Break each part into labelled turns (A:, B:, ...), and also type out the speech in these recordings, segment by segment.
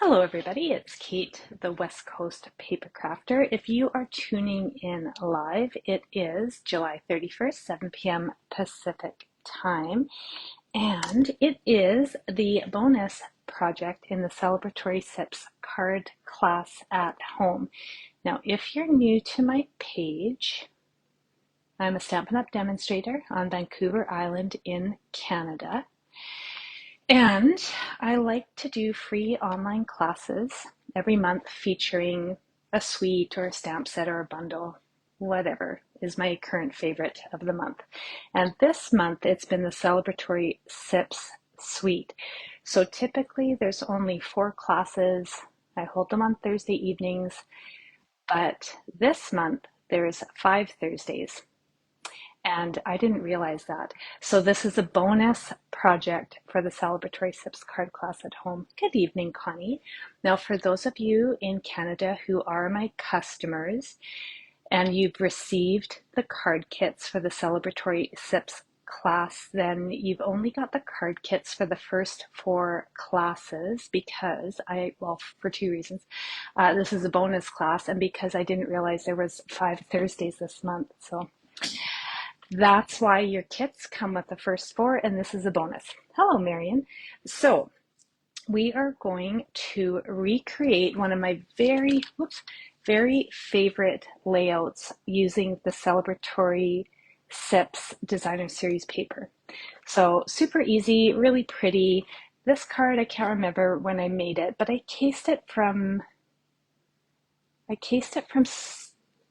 A: Hello everybody, it's Kate, the West Coast Paper Crafter. If you are tuning in live, it is July 31st, 7 p.m. Pacific time, and it is the bonus project in the Celebratory Sips card class at home. Now, if you're new to my page, I'm a Stampin' Up! Demonstrator on Vancouver Island in Canada. And I like to do free online classes every month featuring a suite or a stamp set or a bundle, whatever is my current favorite of the month. And this month it's been the Celebratory Sips suite. So typically there's only 4 classes. I hold them on Thursday evenings, but this month there's 5 Thursdays. And I didn't realize that. So this is a bonus project for the Celebratory Sips card class at home. Good evening, Connie. Now, for those of you in Canada who are my customers and you've received the card kits for the Celebratory Sips class, then you've only got the card kits for the first 4 classes because for 2 reasons. This is a bonus class and because I didn't realize there was 5 Thursdays this month. So that's why your kits come with the first 4, and this is a bonus. Hello, Marion. So we are going to recreate one of my very favorite layouts using the Celebratory Sips Designer Series paper. So super easy, really pretty. This card, I can't remember when I made it, but I cased it from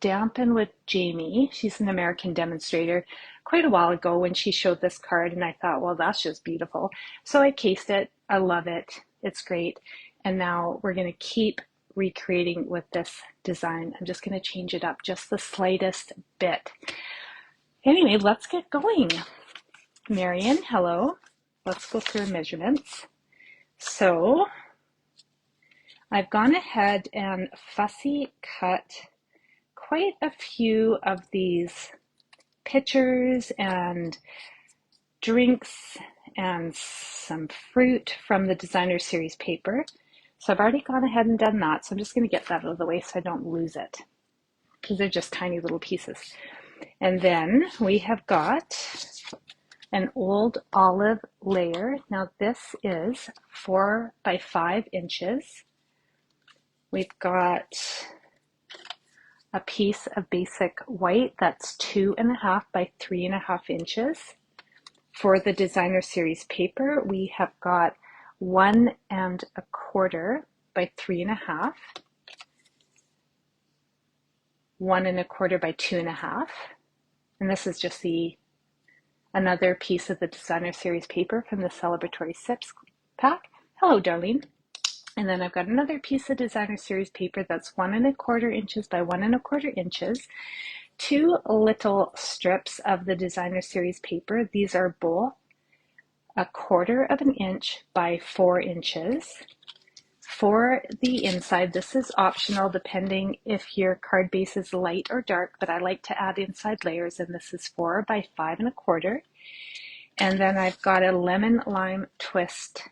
A: Stampin' with Jamie. She's an American demonstrator quite a while ago when she showed this card, and I thought, well, that's just beautiful. So I cased it. I love it. It's great. And now we're going to keep recreating with this design. I'm just going to change it up just the slightest bit. Anyway, let's get going. Marion, hello. Let's go through measurements. So I've gone ahead and fussy cut quite a few of these pictures and drinks and some fruit from the Designer Series paper. So I've already gone ahead and done that. So I'm just going to get that out of the way so I don't lose it because they're just tiny little pieces. And then we have got an old olive layer. Now this is 4 by 5 inches. We've got a piece of basic white that's 2.5 by 3.5 inches. For the Designer Series paper, we have got 1.25 by 3.5, 1.25 by 2.5, and this is just another piece of the Designer Series paper from the Celebratory Sips pack. Hello, Darlene. And then I've got another piece of Designer Series paper that's 1.25 inches by 1.25 inches. 2 little strips of the Designer Series paper. These are both 1/4 inch by 4 inches. For the inside, this is optional depending if your card base is light or dark, but I like to add inside layers, and this is 4 by 5.25. And then I've got a lemon lime twist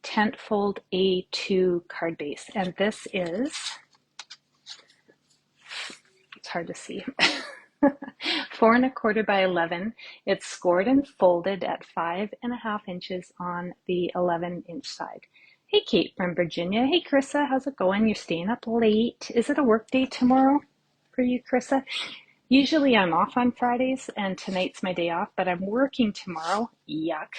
A: tent fold A2 card base, and this is, it's hard to see, 4.25 by 11. It's scored and folded at 5.5 inches on the 11-inch side. Hey, Kate from Virginia. Hey, Carissa, how's it going? You're staying up late. Is it a work day tomorrow for you, Carissa? Usually I'm off on Fridays, and tonight's my day off, but I'm working tomorrow. Yuck.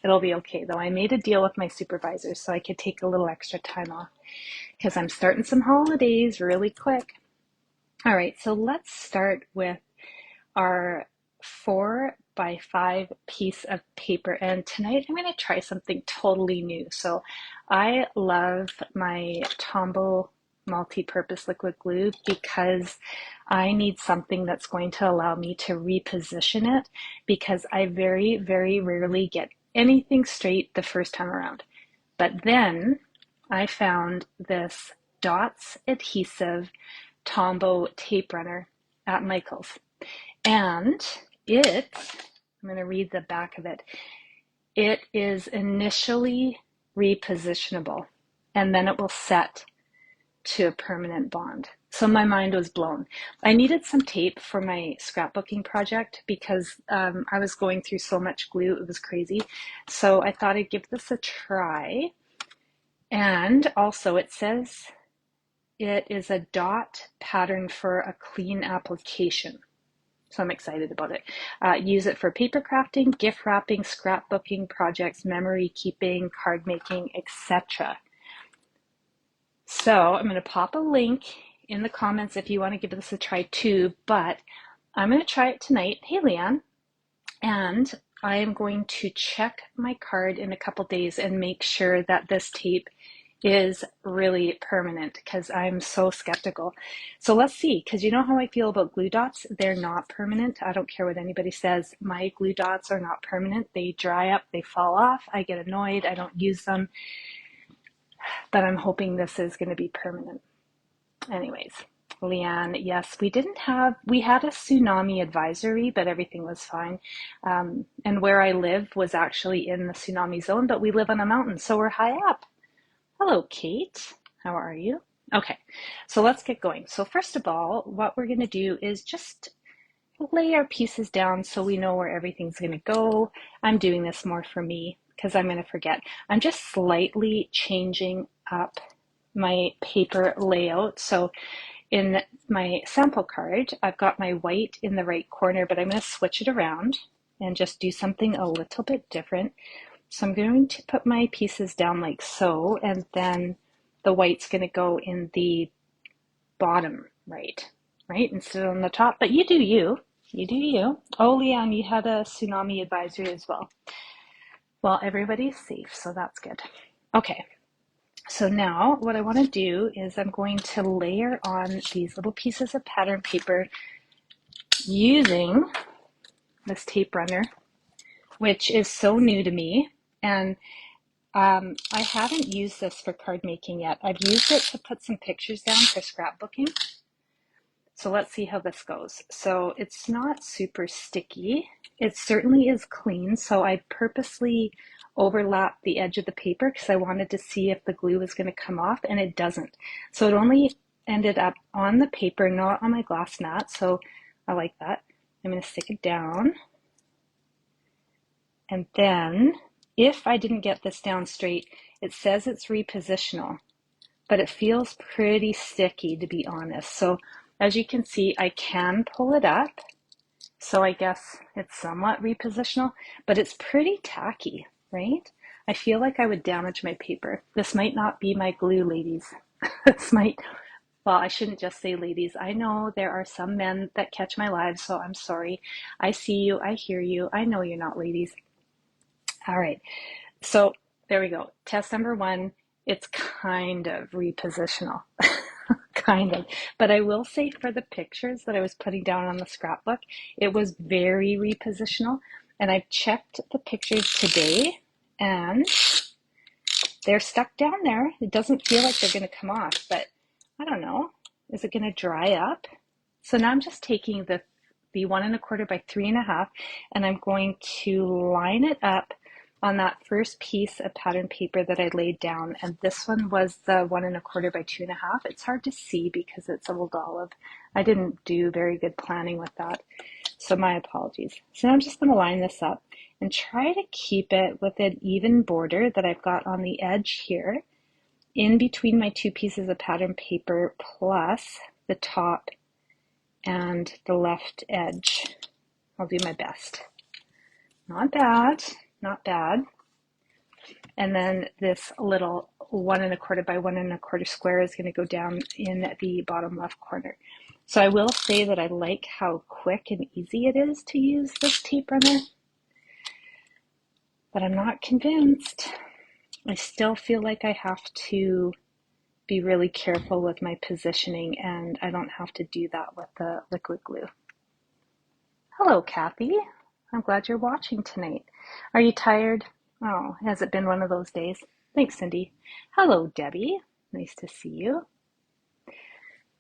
A: It'll be okay though. I made a deal with my supervisors so I could take a little extra time off because I'm starting some holidays really quick. All right, so let's start with our 4 by 5 piece of paper. And tonight I'm going to try something totally new. So I love my Tombow multi-purpose liquid glue because I need something that's going to allow me to reposition it because I very, very rarely get anything straight the first time around. But then I found this Dots adhesive Tombow tape runner at Michael's, and I'm going to read the back of it. It is initially repositionable, and then it will set to a permanent bond. So my mind was blown. I needed some tape for my scrapbooking project because I was going through so much glue, it was crazy. So I thought I'd give this a try. And also it says it is a dot pattern for a clean application. So I'm excited about it. Use it for paper crafting, gift wrapping, scrapbooking projects, memory keeping, card making, etc. So I'm going to pop a link in the comments if you want to give this a try too, but I'm going to try it tonight. Hey, Leanne. And I am going to check my card in a couple days and make sure that this tape is really permanent because I'm so skeptical. So let's see, because you know how I feel about glue dots. They're not permanent. I don't care what anybody says. My glue dots are not permanent. They dry up, they fall off. I get annoyed. I don't use them. But I'm hoping this is going to be permanent. Anyways, Leanne, yes, we had a tsunami advisory, but everything was fine. And where I live was actually in the tsunami zone, but we live on a mountain, so we're high up. Hello, Kate. How are you? Okay, so let's get going. So first of all, what we're going to do is just lay our pieces down so we know where everything's going to go. I'm doing this more for me because I'm going to forget. I'm just slightly changing up my paper layout. So in my sample card, I've got my white in the right corner, but I'm going to switch it around and just do something a little bit different. So I'm going to put my pieces down like so, and then the white's going to go in the bottom right, instead of on the top. But you do you. You do you. Oh, Leanne, you had a tsunami advisory as well. Well, everybody's safe, so that's good. Okay. So now what I want to do is I'm going to layer on these little pieces of pattern paper using this tape runner, which is so new to me. And I haven't used this for card making yet. I've used it to put some pictures down for scrapbooking. So let's see how this goes. So it's not super sticky. It certainly is clean. So I purposely overlapped the edge of the paper because I wanted to see if the glue was going to come off, and it doesn't. So it only ended up on the paper, not on my glass mat. So I like that. I'm going to stick it down. And then if I didn't get this down straight, it says it's repositional, but it feels pretty sticky, to be honest. So as you can see, I can pull it up. So I guess it's somewhat repositional, but it's pretty tacky, right? I feel like I would damage my paper. This might not be my glue, ladies. Well, I shouldn't just say ladies. I know there are some men that catch my live, so I'm sorry. I see you, I hear you. I know you're not ladies. All right, so there we go. Test number one, it's kind of repositional. Kind of. But I will say for the pictures that I was putting down on the scrapbook, it was very repositional. And I've checked the pictures today and they're stuck down there. It doesn't feel like they're going to come off, but I don't know. Is it going to dry up? So now I'm just taking the 1¼ by 3½, and I'm going to line it up on that first piece of pattern paper that I laid down, and this one was the 1¼ by 2½. It's hard to see because it's old olive. I didn't do very good planning with that, so my apologies. So now I'm just going to line this up and try to keep it with an even border that I've got on the edge here, in between my two pieces of pattern paper plus the top and the left edge. I'll do my best. Not bad, not bad. And then this little 1¼ by 1¼ square is going to go down in the bottom left corner. So I will say that I like how quick and easy it is to use this tape runner, but I'm not convinced. I still feel like I have to be really careful with my positioning, and I don't have to do that with the liquid glue. Hello, Kathy. I'm glad you're watching tonight. Are you tired? Oh, has it been one of those days? Thanks, Cindy. Hello, Debbie. Nice to see you.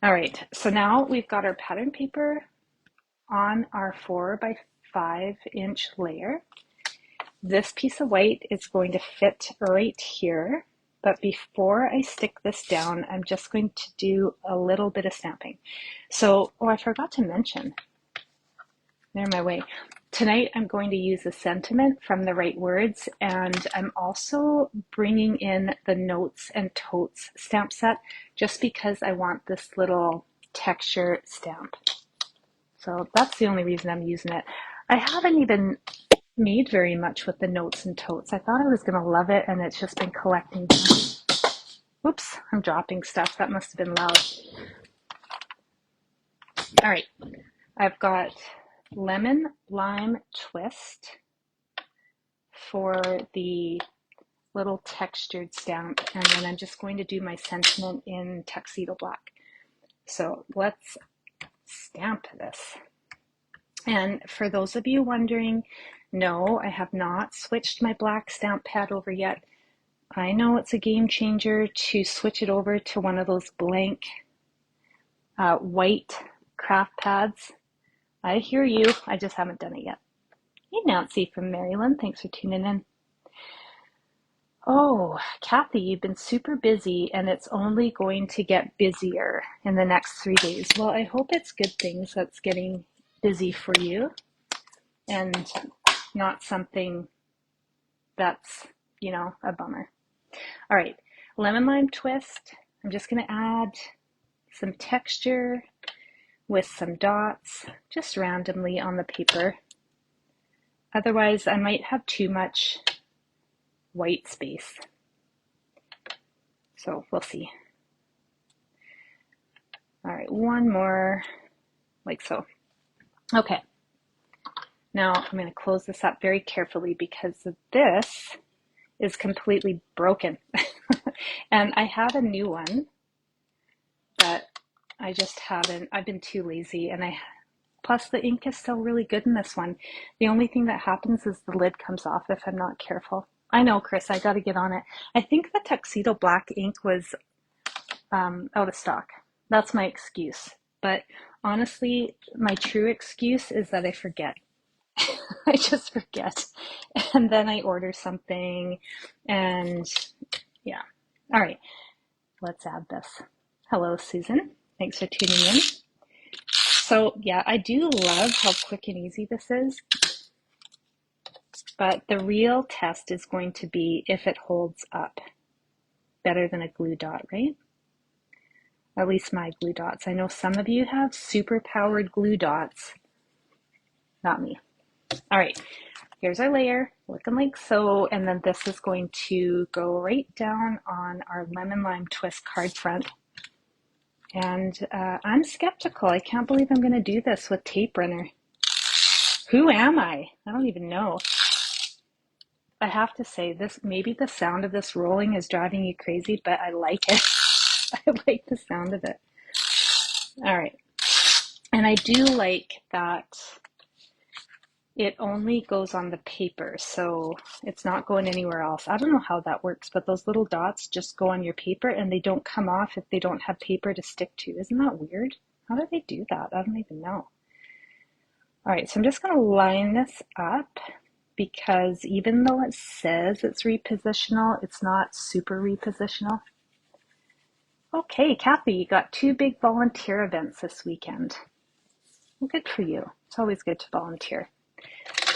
A: All right, so now we've got our pattern paper on our 4 by 5 inch layer. This piece of white is going to fit right here, but before I stick this down, I'm just going to do a little bit of stamping. So, oh, I forgot to mention, they're my way. Tonight I'm going to use a sentiment from the Right Words, and I'm also bringing in the Notes and Totes stamp set just because I want this little texture stamp. So that's the only reason I'm using it. I haven't even made very much with the Notes and Totes. I thought I was going to love it, and it's just been collecting. Whoops, I'm dropping stuff. That must have been loud. All right, I've got lemon lime twist for the little textured stamp, and then I'm just going to do my sentiment in Tuxedo Black. So let's stamp this. And for those of you wondering, no, I have not switched my black stamp pad over yet. I know it's a game changer to switch it over to one of those blank white craft pads. I hear you, I just haven't done it yet. Hey, Nancy from Maryland, thanks for tuning in. Oh, Kathy, you've been super busy and it's only going to get busier in the next 3 days. Well, I hope it's good things that's getting busy for you and not something that's, you know, a bummer. All right, lemon lime twist. I'm just going to add some texture with some dots just randomly on the paper. Otherwise, I might have too much white space. So we'll see. All right, one more, like so. Okay, now I'm going to close this up very carefully because this is completely broken. And I have a new one, but I just haven't, I've been too lazy, and plus the ink is still really good in this one. The only thing that happens is the lid comes off if I'm not careful. I know, Chris, I got to get on it. I think the Tuxedo Black ink was out of stock. That's my excuse. But honestly, my true excuse is that I forget. I just forget. And then I order something and yeah. All right, let's add this. Hello, Susan. Thanks for tuning in. So yeah, I do love how quick and easy this is. But the real test is going to be if it holds up better than a glue dot, right? At least my glue dots. I know some of you have super powered glue dots. Not me. All right, here's our layer, looking like so, and then this is going to go right down on our lemon lime twist card front. And I'm skeptical. I can't believe I'm going to do this with tape runner. Who am I? I don't even know. I have to say this, maybe the sound of this rolling is driving you crazy, but I like it. I like the sound of it. All right. And I do like that it only goes on the paper, so it's not going anywhere else. I don't know how that works, but those little dots just go on your paper and they don't come off if they don't have paper to stick to. Isn't that weird? How do they do that? I don't even know. All right, so I'm just going to line this up because even though it says it's repositional, it's not super repositional. Okay, Kathy, you got 2 big volunteer events this weekend. Well, good for you. It's always good to volunteer.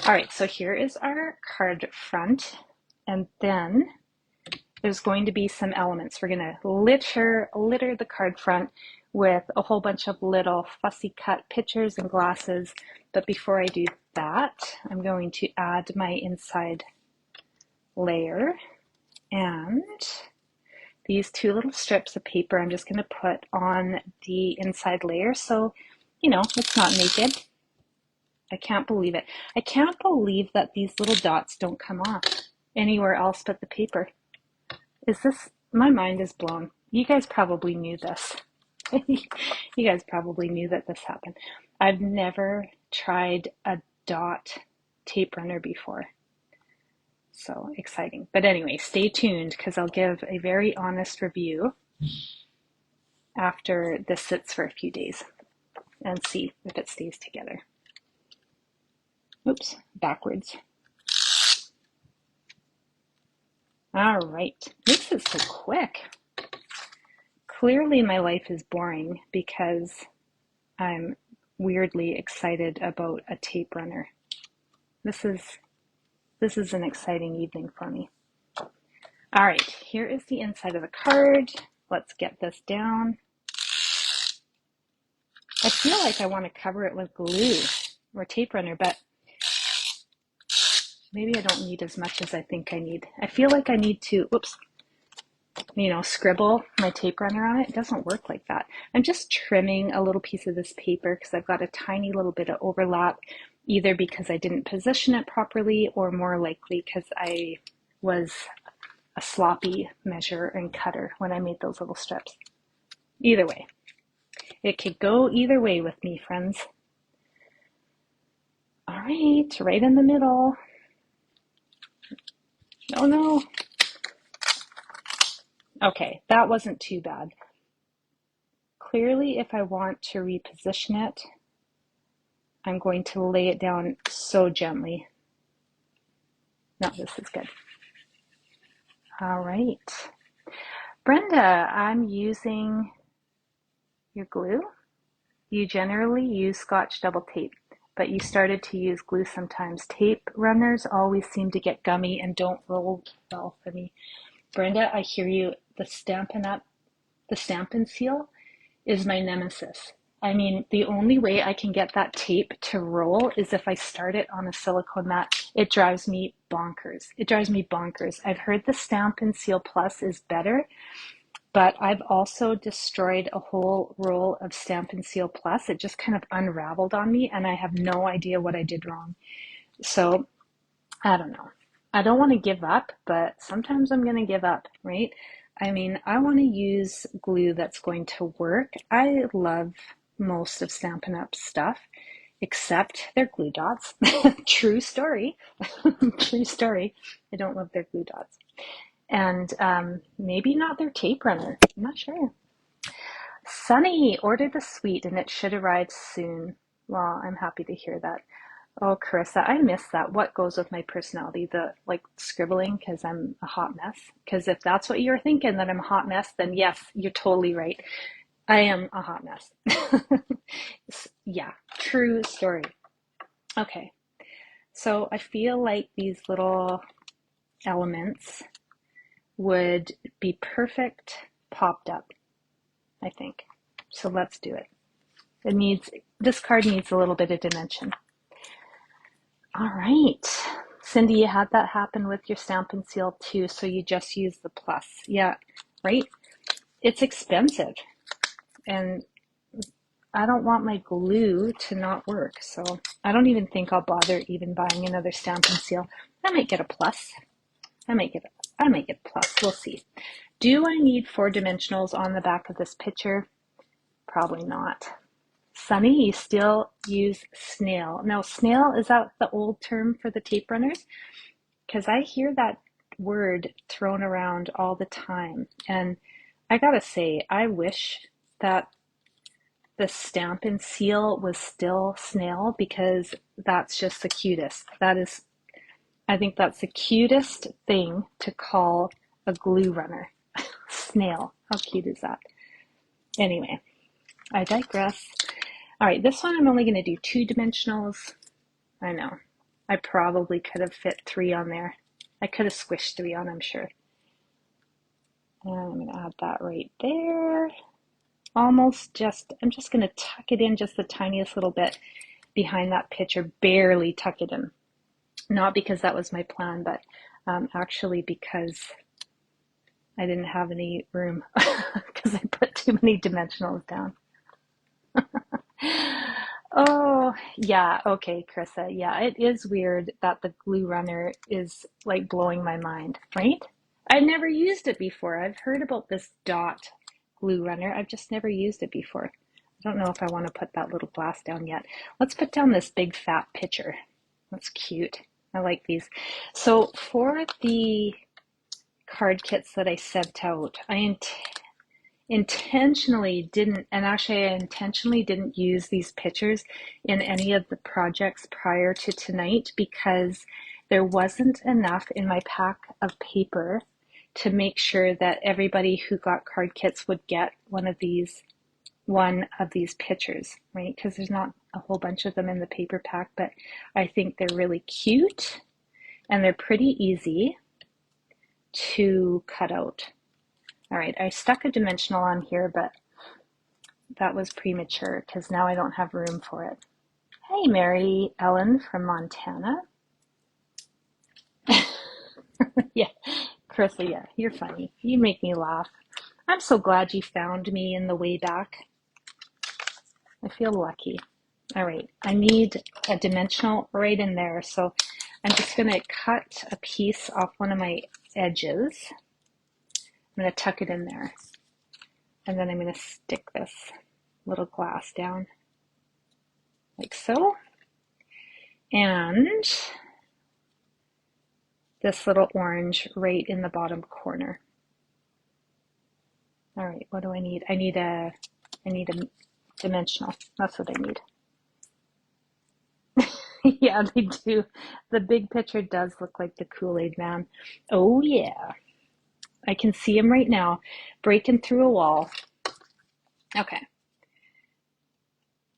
A: All right, so here is our card front, and then there's going to be some elements. We're going to litter the card front with a whole bunch of little fussy cut pictures and glasses. But before I do that, I'm going to add my inside layer, and these 2 little strips of paper I'm just going to put on the inside layer so, you know, it's not naked. I can't believe it. I can't believe that these little dots don't come off anywhere else but the paper. Is this, my mind is blown. You guys probably knew this. You guys probably knew that this happened. I've never tried a dot tape runner before. So exciting. But anyway, stay tuned because I'll give a very honest review after this sits for a few days and see if it stays together. Oops, backwards. All right, this is so quick. Clearly my life is boring because I'm weirdly excited about a tape runner. This is an exciting evening for me. All right, here is the inside of the card. Let's get this down. I feel like I want to cover it with glue or tape runner, but maybe I don't need as much as I think I need. I feel like I need to, whoops, scribble my tape runner on it. It doesn't work like that. I'm just trimming a little piece of this paper because I've got a tiny little bit of overlap, either because I didn't position it properly or more likely because I was a sloppy measure and cutter when I made those little strips. Either way, it could go either way with me, friends. All right, right in the middle. Oh no. Okay, that wasn't too bad. Clearly, if I want to reposition it, I'm going to lay it down so gently. No, this is good. All right. Brenda, I'm using your glue. You generally use Scotch double tape, but you started to use glue sometimes. Tape runners always seem to get gummy and don't roll well for me. Brenda, I hear you. The Stampin' Seal is my nemesis. I mean, the only way I can get that tape to roll is if I start it on a silicone mat. It drives me bonkers. It drives me bonkers. I've heard the Stampin' Seal Plus is better, but I've also destroyed a whole roll of Stampin' Seal Plus. It just kind of unraveled on me, and I have no idea what I did wrong. So, I don't know. I don't want to give up, but sometimes I'm going to give up, right? I mean, I want to use glue that's going to work. I love most of Stampin' Up's stuff, except their glue dots. True story. True story. I don't love their glue dots. And maybe not their tape runner. I'm not sure. Sunny ordered the suite and it should arrive soon. Well, I'm happy to hear that. Oh, Carissa, I miss that. What goes with my personality? The like scribbling because I'm a hot mess. Because if that's what you're thinking, that I'm a hot mess, then yes, you're totally right. I am a hot mess. Yeah, true story. Okay, so I feel like these little elements would be perfect popped up, I think. So let's do it. This card needs a little bit of dimension. All right. Cindy, you had that happen with your Stampin' Seal too, so you just use the plus. Yeah, right? It's expensive, and I don't want my glue to not work, so I don't even think I'll bother even buying another Stampin' Seal. I might get a plus. I might get a plus. We'll see. Do I need 4 dimensionals on the back of this picture? Probably not. Sunny, you still use snail. Now, snail, is that the old term for the tape runners? Because I hear that word thrown around all the time. And I gotta say, I wish that the Stampin' Seal was still snail because that's just the cutest. I think that's the cutest thing to call a glue runner. Snail. How cute is that? Anyway, I digress. All right, this one I'm only going to do 2 dimensionals. I know. I probably could have fit 3 on there. I could have squished 3 on, I'm sure. And I'm going to add that right there. I'm just going to tuck it in just the tiniest little bit behind that picture, barely tuck it in. Not because that was my plan, but actually because I didn't have any room because I put too many dimensionals down. Oh, yeah. Okay, Carissa. Yeah, it is weird that the glue runner is like blowing my mind, right? I've never used it before. I've heard about this dot glue runner. I've just never used it before. I don't know if I want to put that little glass down yet. Let's put down this big fat pitcher. That's cute. I like these. So for the card kits that I sent out, I intentionally didn't use these pictures in any of the projects prior to tonight because there wasn't enough in my pack of paper to make sure that everybody who got card kits would get one of these pictures, right? Because there's not a whole bunch of them in the paper pack, but I think they're really cute and they're pretty easy to cut out. All right, I stuck a dimensional on here, but that was premature because now I don't have room for it. Hey, Mary Ellen from Montana. Yeah, Carissa, yeah, you're funny. You make me laugh. I'm so glad you found me in the way back. I feel lucky. All right, I need a dimensional right in there. So I'm just going to cut a piece off one of my edges. I'm going to tuck it in there. And then I'm going to stick this little glass down like so. And this little orange right in the bottom corner. All right, what do I need? I need a dimensional. That's what I need. Yeah, they do. The big picture does look like the Kool-Aid man. Oh yeah. I can see him right now, breaking through a wall. Okay.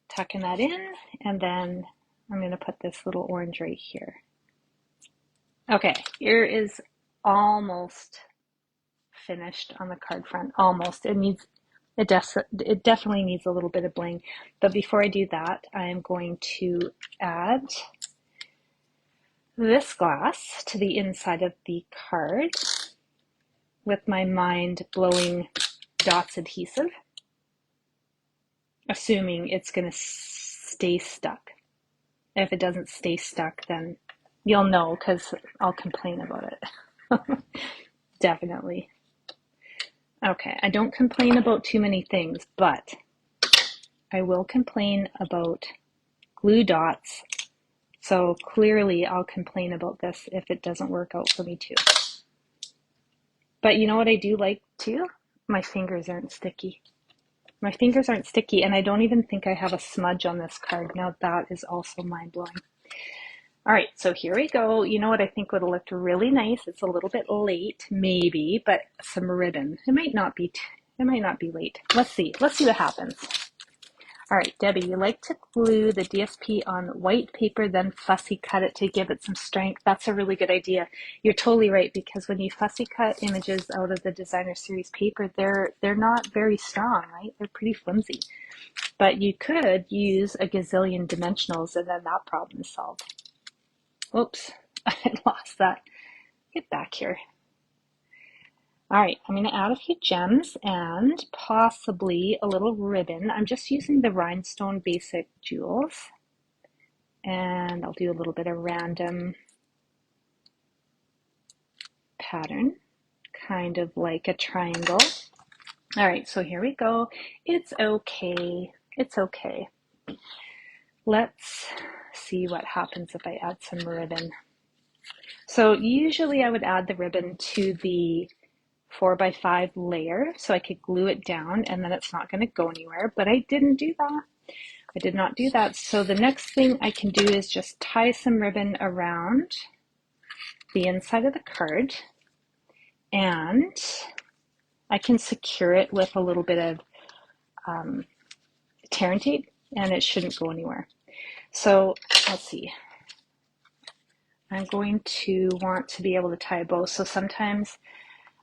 A: Tucking that in, and then I'm going to put this little orange right here. Okay, here is almost finished on the card front. Almost. It definitely needs a little bit of bling. But before I do that, I'm going to add this glass to the inside of the card with my mind blowing dots adhesive, assuming it's going to stay stuck. If it doesn't stay stuck, then you'll know because I'll complain about it. Definitely. Okay, I don't complain about too many things, but I will complain about glue dots. So clearly I'll complain about this if it doesn't work out for me too. But you know what I do like too? My fingers aren't sticky. My fingers aren't sticky, and I don't even think I have a smudge on this card. Now that is also mind-blowing. All right, so here we go. You know what I think would have looked really nice? It's a little bit late, maybe, but some ribbon. It might not be late. Let's see what happens. All right, Debbie, you like to glue the DSP on white paper, then fussy cut it to give it some strength. That's a really good idea. You're totally right, because when you fussy cut images out of the designer series paper, they're not very strong, right? They're pretty flimsy. But you could use a gazillion dimensionals and then that problem is solved. Oops, I lost that. Get back here. All right, I'm going to add a few gems and possibly a little ribbon. I'm just using the Rhinestone Basic Jewels. And I'll do a little bit of random pattern, kind of like a triangle. All right, so here we go. It's okay. It's okay. Let's see what happens if I add some ribbon. So usually I would add the ribbon to the 4x5 layer so I could glue it down and then it's not going to go anywhere, but I didn't do that. I did not do that. So the next thing I can do is just tie some ribbon around the inside of the card, and I can secure it with a little bit of tear and tape, and it shouldn't go anywhere. So let's see. I'm going to want to be able to tie a bow. So sometimes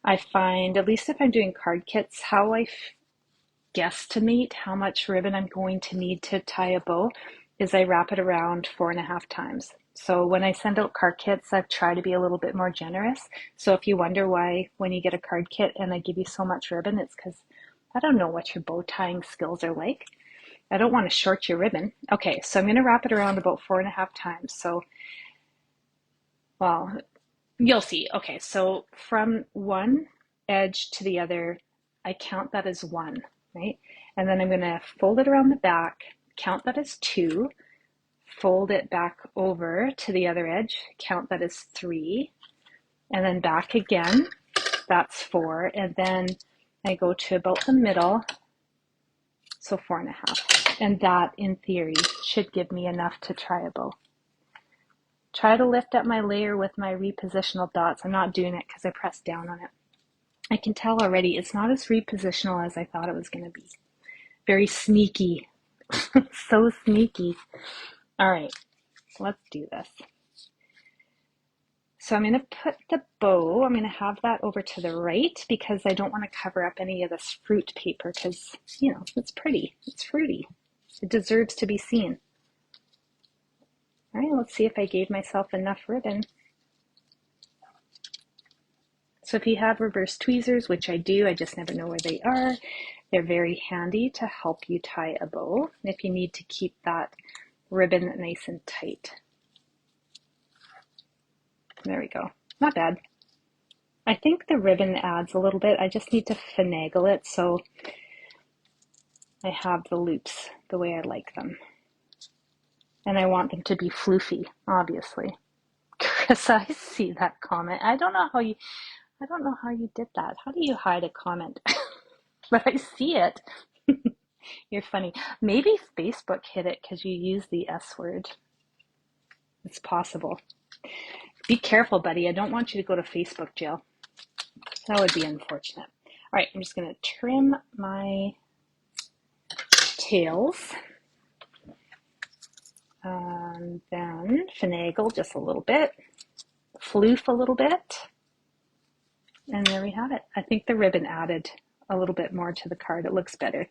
A: I find, at least if I'm doing card kits, how I guesstimate how much ribbon I'm going to need to tie a bow is I wrap it around 4.5 times. So when I send out card kits, I've tried to be a little bit more generous. So if you wonder why when you get a card kit and I give you so much ribbon, it's because I don't know what your bow tying skills are like. I don't want to short your ribbon. Okay, so I'm going to wrap it around about 4.5 times. So, well, you'll see. Okay, so from one edge to the other, I count that as 1, right? And then I'm going to fold it around the back, count that as 2, fold it back over to the other edge, count that as 3, and then back again, that's 4, and then I go to about the middle, so 4.5. And that, in theory, should give me enough to try a bow. Try to lift up my layer with my repositional dots. I'm not doing it because I pressed down on it. I can tell already it's not as repositional as I thought it was going to be. Very sneaky. So sneaky. All right, let's do this. So I'm going to put the bow, I'm going to have that over to the right because I don't want to cover up any of this fruit paper because, you know, it's pretty, it's fruity. It deserves to be seen. All right, let's see if I gave myself enough ribbon. So if you have reverse tweezers, which I do, I just never know where they are, they're very handy to help you tie a bow if you need to keep that ribbon nice and tight. There we go. Not bad. I think the ribbon adds a little bit. I just need to finagle it so I have the loops the way I like them. And I want them to be floofy, obviously. Chris, I see that comment. I don't know how you did that. How do you hide a comment? But I see it. You're funny. Maybe Facebook hid it because you use the S word. It's possible. Be careful, buddy. I don't want you to go to Facebook jail. That would be unfortunate. All right, I'm just going to trim my tails and then finagle just a little bit, floof a little bit, and there we have it. I think the ribbon added a little bit more to the card. It looks better.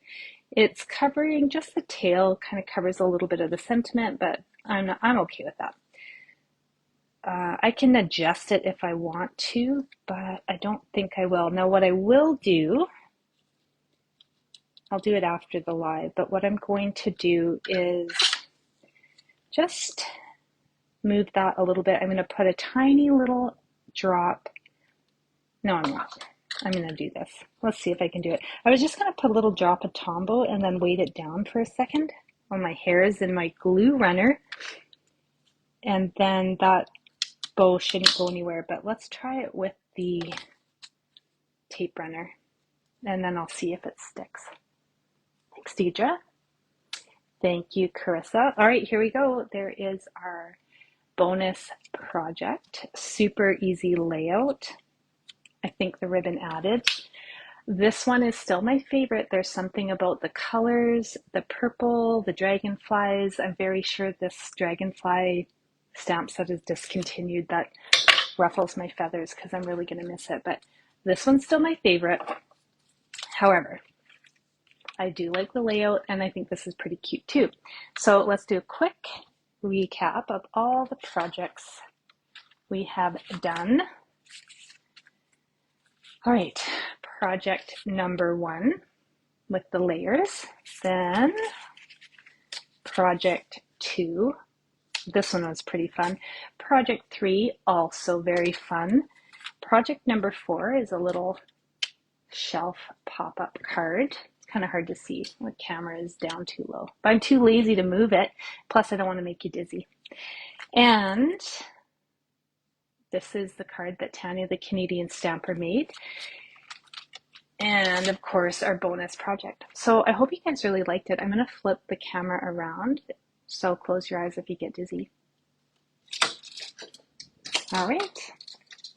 A: It's covering just the tail, kind of covers a little bit of the sentiment, but I'm okay with that. I can adjust it if I want to, but I don't think I will. Now what I will do, I'll do it after the live, but what I'm going to do is just move that a little bit. I'm going to put a tiny little drop. No, I'm not. I'm going to do this. Let's see if I can do it. I was just going to put a little drop of Tombow and then weight it down for a second on my hairs in my glue runner. And then that bow shouldn't go anywhere, but let's try it with the tape runner and then I'll see if it sticks. Thanks, Deidre. Thank you, Carissa. All right, here we go. There is our bonus project. Super easy layout. I think the ribbon added. This one is still my favorite. There's something about the colors, the purple, the dragonflies. I'm very sure this dragonfly stamp set is discontinued. That ruffles my feathers because I'm really going to miss it. But this one's still my favorite. However, I do like the layout and I think this is pretty cute too. So let's do a quick recap of all the projects we have done. All right, project number 1 with the layers, then project 2, this one was pretty fun. Project 3, also very fun. Project number 4 is a little shelf pop-up card. It's kind of hard to see. The camera is down too low, but I'm too lazy to move it. Plus, I don't want to make you dizzy. And this is the card that Tanya, the Canadian stamper, made. And of course, our bonus project. So I hope you guys really liked it. I'm going to flip the camera around. So close your eyes if you get dizzy. All right.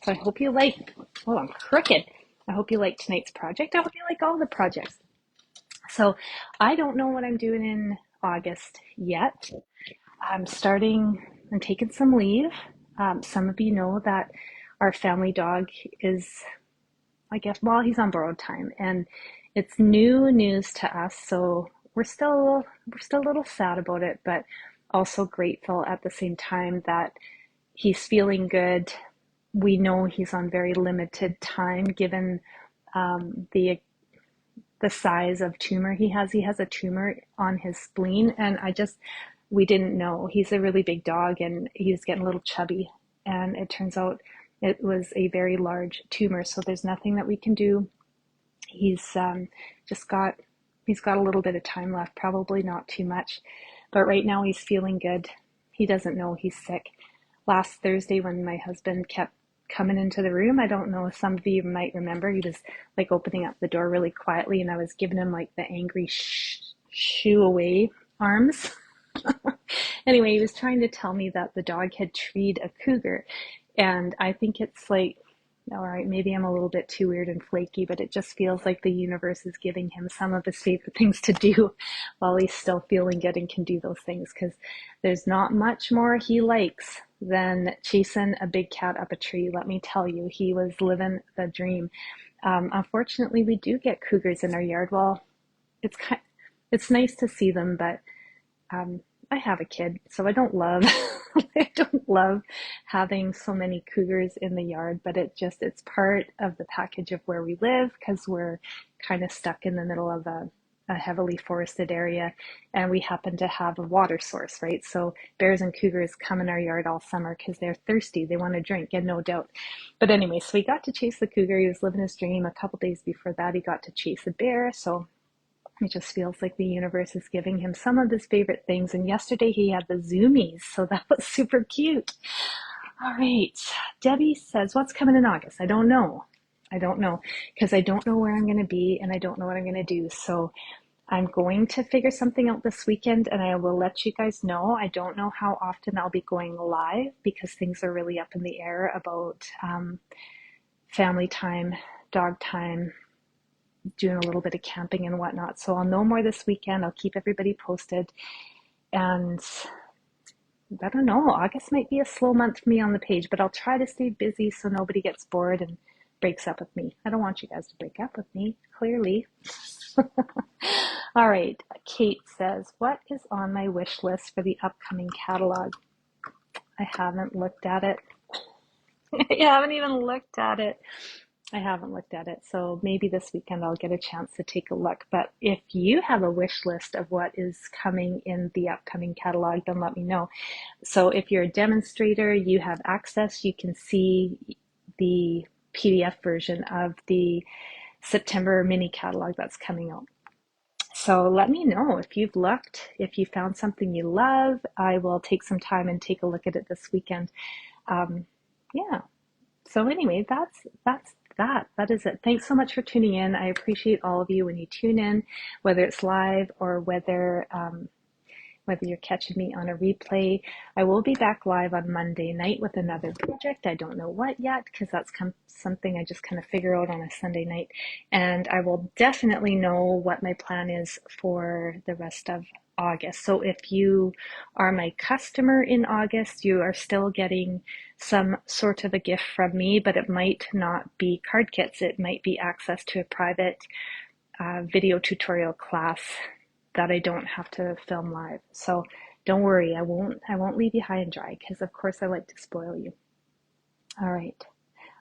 A: So I hope you like, oh, I'm crooked. I hope you like tonight's project. I hope you like all the projects. So I don't know what I'm doing in August yet. I'm taking some leave. Some of you know that our family dog is, I guess, well, he's on borrowed time and it's new news to us. So we're still a little sad about it, but also grateful at the same time that he's feeling good. We know he's on very limited time given the size of tumor he has. He has a tumor on his spleen and we didn't know. He's a really big dog and he's getting a little chubby. And it turns out it was a very large tumor. So there's nothing that we can do. He's got a little bit of time left, probably not too much. But right now he's feeling good. He doesn't know he's sick. Last Thursday when my husband kept coming into the room, I don't know if some of you might remember, he was like opening up the door really quietly and I was giving him like the angry shoo away arms. Anyway, he was trying to tell me that the dog had treed a cougar, and I think it's like All right, maybe I'm a little bit too weird and flaky, but it just feels like the universe is giving him some of his favorite things to do while he's still feeling good and can do those things, because there's not much more he likes than chasing a big cat up a tree. Let me tell you, he was living the dream. Unfortunately, we do get cougars in our yard. Well, it's nice to see them, but um, I have a kid, so I don't love I don't love having so many cougars in the yard, but it's part of the package of where we live, because we're kind of stuck in the middle of a heavily forested area, and we happen to have a water source, right? So bears and cougars come in our yard all summer because they're thirsty, they want to drink, and no doubt. But anyway, so we got to chase the cougar. He was living his dream. A couple days before that, he got to chase a bear. So it just feels like the universe is giving him some of his favorite things. And yesterday he had the zoomies, so that was super cute. All right. Debbie says, what's coming in August? I don't know. I don't know, because I don't know where I'm going to be and I don't know what I'm going to do. So I'm going to figure something out this weekend and I will let you guys know. I don't know how often I'll be going live because things are really up in the air about family time, dog time, doing a little bit of camping and whatnot. So I'll know more this weekend. I'll keep everybody posted. And I don't know, August might be a slow month for me on the page, but I'll try to stay busy so nobody gets bored and breaks up with me. I don't want you guys to break up with me, clearly. All right, Kate says, what is on my wish list for the upcoming catalog? I haven't looked at it. I haven't even looked at it. I haven't looked at it, so maybe this weekend I'll get a chance to take a look. But if you have a wish list of what is coming in the upcoming catalog, then let me know. So if you're a demonstrator, you have access, you can see the PDF version of the September mini catalog that's coming out. So let me know if you've looked, if you found something you love. I will take some time and take a look at it this weekend. Yeah. So anyway, that is it. Thanks so much for tuning in. I appreciate all of you when you tune in, whether it's live or whether you're catching me on a replay. I will be back live on Monday night with another project. I don't know what yet, because that's something I just kind of figure out on a Sunday night. And I will definitely know what my plan is for the rest of August. So if you are my customer in August, you are still getting some sort of a gift from me, but it might not be card kits. It might be access to a private video tutorial class that I don't have to film live. So don't worry, I won't leave you high and dry, because of course I like to spoil you. All right.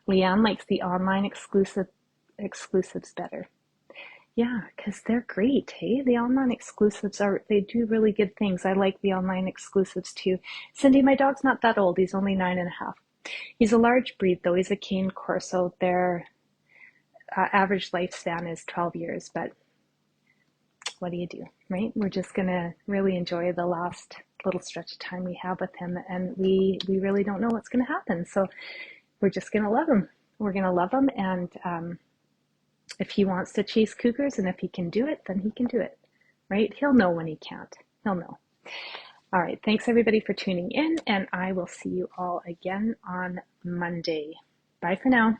A: Leanne likes the online exclusives better. Yeah, because they're great, hey? The online exclusives they do really good things. I like the online exclusives too. Cindy, my dog's not that old. He's only 9.5. He's a large breed though. He's a cane corso. Their average lifespan is 12 years, but what do you do, right? We're just gonna really enjoy the last little stretch of time we have with him, and we really don't know what's gonna happen. So we're just gonna love him. We're gonna love him, and if he wants to chase cougars and if he can do it, then he can do it, right? He'll know when he can't. He'll know. All right, thanks everybody for tuning in, and I will see you all again on Monday. Bye for now.